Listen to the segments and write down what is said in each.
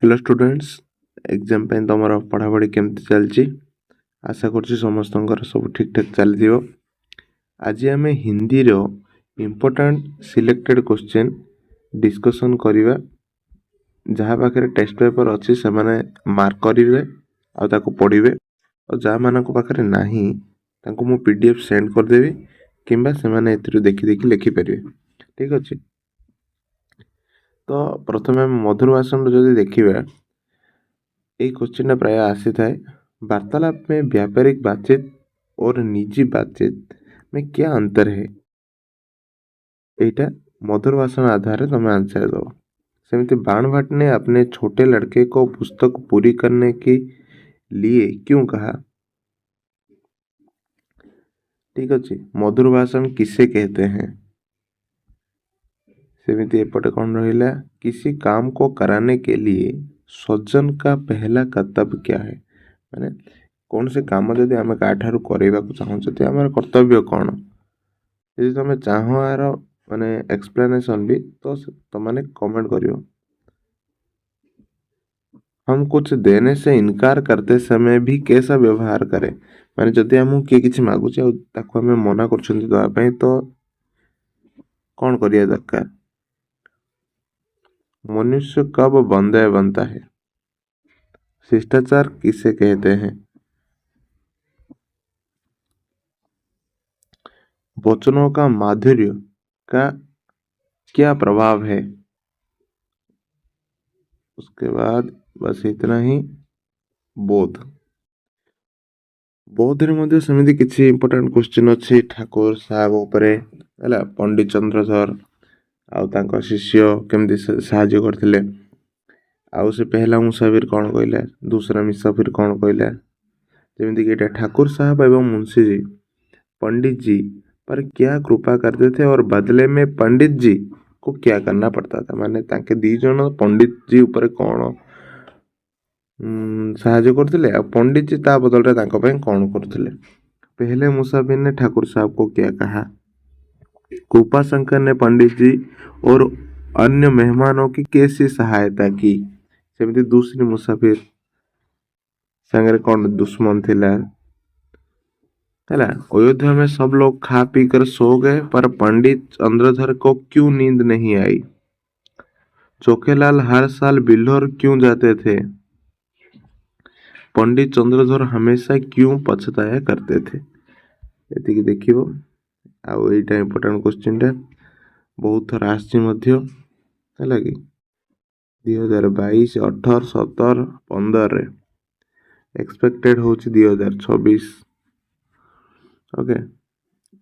Hello students, exam पे तुम पढ़ापढ़ी केमती चलची। आशा करछि समस्तंकर सब ठीक ठाक चलथिबो। आज आम हिंदी रो इम्पोर्टेंट सिलेक्टेड क्वेश्चन डिस्कशन करिवा। जहाँ पाखे टेस्ट पेपर अच्छी से माने मार्क करेंगे आ ताको पढ़िबे और जहाँ मानक पाखे नाही तांको मु पीडीएफ सेंड करदेवी किंबा से माने एथिरु देखि देखि लिखि परिबे। ठीक अछि। तो प्रथमे मधुर भाषण जदि देखिबा, ये क्वेश्चन प्राय आसी थाए। वार्तालाप में व्यापारिक बातचीत और निजी बातचीत में क्या अंतर है? एटा मधुर भाषण आधार तुम आंसर दो। सेमिति बाणभट्ट ने अपने छोटे लड़के को पुस्तक पूरी करने के लिए क्यों कहा? ठीक अच्छे। मधुर भाषण किसे कहते हैं? सेमिति एपटे कौन रहिला, किसी काम को कराने के लिए सज्जन का पहला कर्तव्य क्या है? माने कौन से काम जदि आम काठारू करैबा को चाहूँ तो आम कर्तव्य कौन? यदि तुम चाह यार माने एक्सप्लेनेशन भी तो तुमने कमेंट करियो। हम कुछ देने से इनकार करते समय भी कैसा व्यवहार करें? माने जदि हमहु किए किछि मागुचे आ ताको हमें मना करछन्ती दवा पई तो कौन करिया दरकार? मनुष्य कब बंदे बनता है? शिष्टाचार किसे कहते हैं? वचनों का माधुर्य का क्या प्रभाव है? उसके बाद बस इतना ही। बोध बोधरे मध्य सेमिति किछि इंपोर्टेंट क्वेश्चन अछि ठाकुर साहब ऊपर हैला। पंडित चंद्रधर आउ तांको शिष्य केमती साहाय्य करथिले, आउ से पहला मुसाफिर कौन कहला, दूसरा मुसाफिर कौन कहला। जेमिति कि ठाकुर साहब एवं मुंशी जी पंडित जी पर क्या कृपा करते थे और बदले में पंडित जी को क्या करना पड़ता था? माने तांके दी जण पंडित जी ऊपर कौन साहाय्य करथिले आ पंडित जी ता बदल रे तांको पय कौन करथिले। पहले मुसाफिर ने ठाकुर साहब को क्या कहा? कृपा शंकर ने पंडित जी और अन्य मेहमानों की कैसी सहायता की? सेमिति दूसरी मुसाफिर संगे कौन दुश्मन थिला हैला। अयोध्या में सब लोग खा पी कर सो गए पर पंडित चंद्रधर को क्यों नींद नहीं आई? चोखेलाल हर साल बिल्हौर क्यों जाते थे? पंडित चंद्रधर हमेशा क्यों पछताया करते थे? एतिकी देखिबो। आउ एटा इंपोर्टेंट क्वेश्चन टा बहुत थर आछि मध्य हैला कि 2022 18 17 15 रे एक्सपेक्टेड होची 2026। ओके।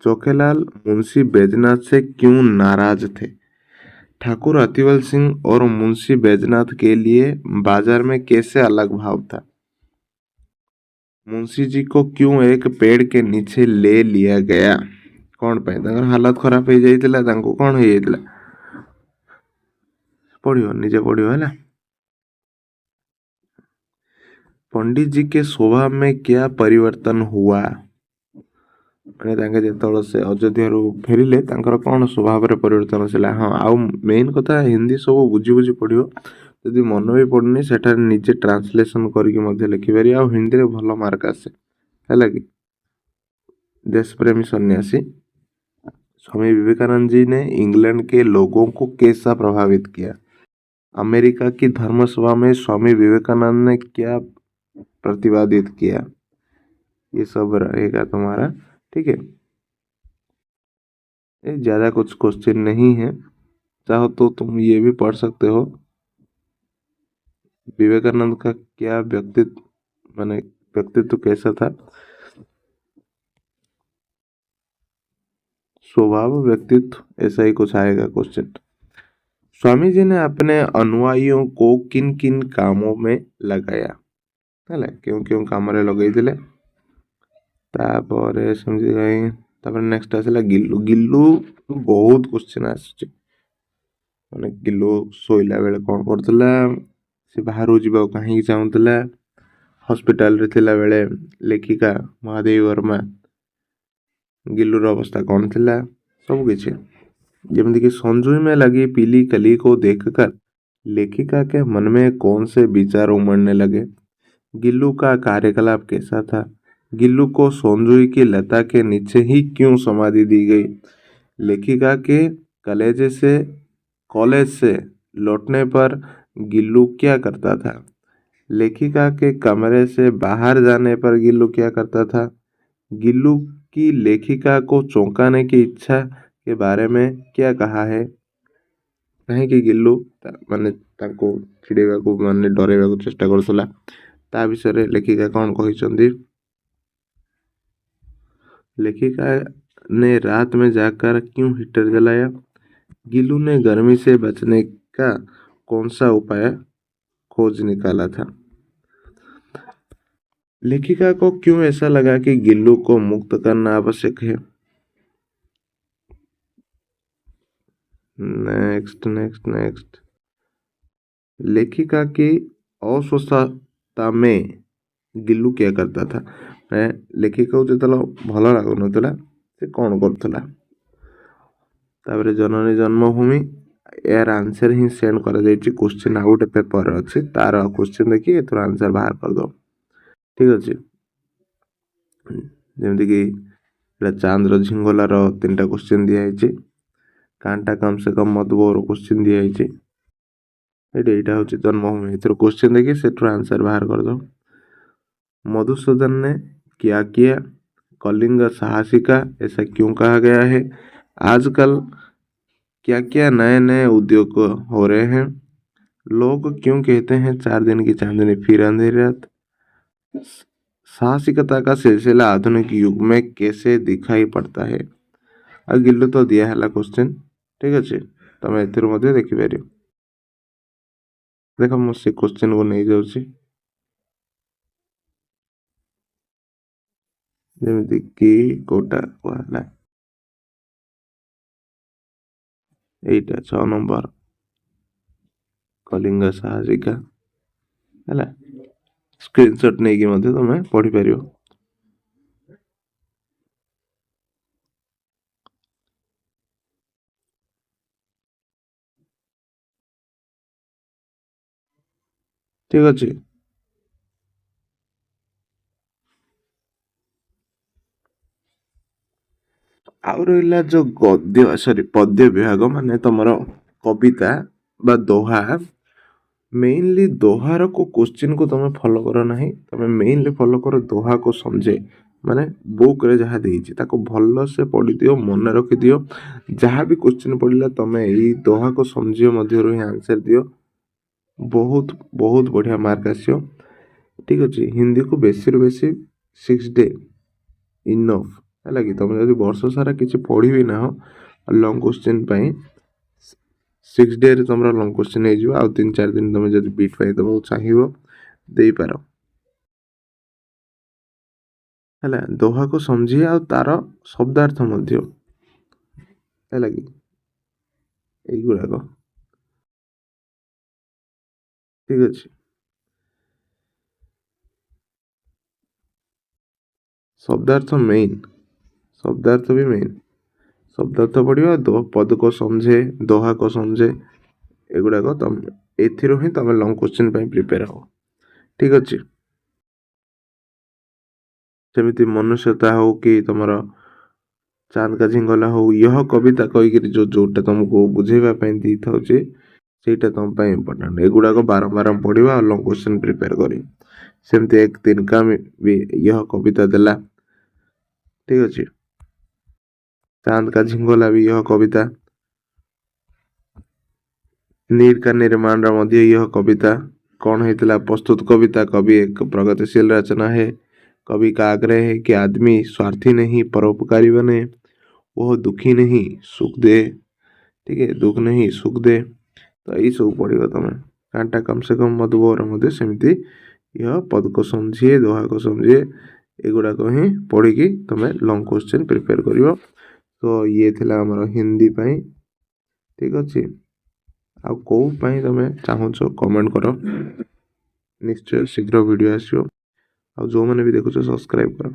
चोखेलाल मुंशी बैजनाथ से क्यों नाराज थे? ठाकुर अतिवल सिंह और मुंशी बैजनाथ के लिए बाजार में कैसे अलग भाव था? मुंशी जी को क्यों एक पेड़ के नीचे ले लिया गया? कौन पे तांकर हालत खराब हो जाइतिला, तांको कौन हो जाइतिला? पढ़ियो निजे पढ़ियो हैला। पंडित जी के स्वभाव में क्या परिवर्तन हुआ? माने तांके जेतବେଳେ से अयोध्या रो फेरिले तांकर कौन स्वभाव रे परिवर्तन होसिला। हां आउ मेन कथा हिंदी सब बुझी बुझी पढ़ियो। यदि मन भी पड़नी सेटा निजे ट्रांसलेशन करके मध्य लिखि पारि आ हिंदी रे भलो मार्क आसे हैला कि। देश प्रेमी सन्यासी स्वामी विवेकानंद जी ने इंग्लैंड के लोगों को कैसा प्रभावित किया? अमेरिका की धर्मसभा में स्वामी विवेकानंद ने क्या प्रतिपादित किया? ये सब रहेगा तुम्हारा। ठीक है, ये ज्यादा कुछ क्वेश्चन नहीं है, चाहो तो तुम ये भी पढ़ सकते हो। विवेकानंद का क्या व्यक्तित्व माने व्यक्तित्व कैसा था? स्वभाव व्यक्तित्व ऐसा ही कुछ आएगा क्वेश्चन। स्वामी जी ने अपने अनुयायियों को किन किन कामों में लगाया हैला, क्यों क्यों काम रे लगै दिले। तापर समझी गई। तापर नेक्स्ट आसला गिल्लू। गिल्लू बहुत क्वेश्चन आछे माने गिल्लू सोइला बेले कोन करतला, से बाहर जीवा कहीं चाहूतला, हॉस्पिटल रे थिला बेले लेखिका महादेवी वर्मा गिल्लूर अवस्था कौन थिला सब किछि। जेमति कि संजुई में लगी पीली कली को देखकर लेखिका के मन में कौन से विचार उमड़ने लगे? गिल्लू का कार्यकलाप कैसा था? गिल्लू को सोनजुई की लता के नीचे ही क्यों समाधि दी गई? लेखिका के कॉलेज से लौटने पर गिल्लू क्या करता था? लेखिका के कमरे से बाहर जाने पर गिल्लू क्या करता था? गिल्लू की लेखिका को चौंकाने की इच्छा के बारे में क्या कहा है? କାହିଁକି ଗିଲ୍ଲୁ ମାନେ ତାଙ୍କୁ ଚିଡ଼େଇବାକୁ ମାନେ ଡରେଇବାକୁ ଚେଷ୍ଟା କରୁଥିଲା ତା ବିଷୟରେ लेखिका कौन କହିଛନ୍ତି? लेखिका ने रात में जाकर क्यों हीटर जलाया? गिल्लू ने गर्मी से बचने का कौन सा उपाय खोज निकाला था? लेखिका को क्यों ऐसा लगा कि गिल्लू को मुक्त करना आवश्यक है? नेक्स्ट लेखिका की अस्वस्थता में गिल्लू क्या करता था? लेखिका को जो भल लगुनला से कौन करुला? जननी जन्मभूमि यार आंसर ही सेंड कर क्वेश्चन आउ गोटे पेपर अच्छे तार क्वेश्चन देखिए एथर आंसर बाहर कर दो। ठीक अच्छे जमीक चांद्र झिंगोलार 3टा क्वेश्चन दिखाई कांटा कम से कम मधुबोर क्वेश्चन दिखाई यहाँ हूँ जन्मभूमि एथर क्वेश्चन देखिए से आंसर बाहर कर दो। मधुसूदन ने क्या किया? कलिंग साहसिका ऐसा क्यों कहा गया है? आजकल क्या क्या नए नए उद्योग हो रहे हैं? लोग क्यों कहते हैं 4 दिन की चांदनी फिर अंधेरी रात? साहसिकता का सिलसिला आधुनिक युग में कैसे दिखाई पड़ता है? आ गिल्लू तो दिया है क्वेश्चन। ठीक अच्छे तुम ए देखिपर देख मुझे क्वेश्चन को नहीं जाऊँ जमीक कोटा कहला एटा 6 नंबर कलिंग साहसिका है स्क्रीनशॉट नहीं कि तुम्हें पढ़ी पार। ठीक अच्छे आउ रहा जो गद्य सॉरी पद्य विभाग माने तुम कविता बा दोहा मेनली दोहार को क्वेश्चन को तुम फॉलो कर ना तुम मेनली फॉलो कर दोहा को समझे माने बुक रे जहाँ देती भल से पढ़ी दियो मन रखी दियो जहाँ भी क्वेश्चन पढ़ला तुम यही दोहा को समझियो मध्य ही आंसर दियो बहुत बहुत बढ़िया मार्क आसियो। ठीक अच्छे हिंदी को बेसी रु बेसी 6 डे इनफ है कि तुम जब वर्ष सारा किसी पढ़ी भी ना हो लंग क्वेश्चन 6 डे रे तुम लंग क्वेश्चन हो आउ 3-4 दिन तुम जब बीट पाई देव चाहिए दे पार है दोहा को समझिए आ तार शब्दार्थ मध्य है कि युड़ाक ठीक अच्छे शब्दार्थ मेन शब्दार्थ भी मेन शब्दार्थ पढ़ा दो पद को समझे दोहा को समझे एगुड़ाक तुम एथिरो ही तुम लंग क्वेश्चन प्रिपेयर हो। ठीक अच्छे सेमती मनुष्यता हो कि तुम चांद का झिंगला हो यह कविता कहीकि जोटा तुमको बुझेवाई दी था ସେଇଟା तुम इम्पोर्टेंट एगुड़ाक बारंबार पढ़ा और लंग क्वेश्चन प्रिपेयर करी सेमती एक दिन का भी यह कविता देला। ठीक अच्छे चांद का झिंगोला भी यह कविता नीर का निर्माण यह कविता कौन होता प्रस्तुत कविता कवि एक प्रगतिशील रचना है कवि का आग्रह है कि आदमी स्वार्थी नहीं परोपकारी बने वह दुखी नहीं सुख दे। ठीक है दुख नहीं सुख दे तो यही सब पढ़ो तुम कांटा कम से कम मधुबर सेमती यह पद को समझिए दोहा को समझिए एगुड़ाक ही पढ़ी कि तुम लंग क्वेश्चन प्रिपेयर कर। तो ये थिला हमर हिंदी पाई। ठीक अच्छे आ कौ तुम चाहूच कमेंट कर निश्चय शीघ्र वीडियो आसो आ जो मैंने भी देखुच सब्सक्राइब कर।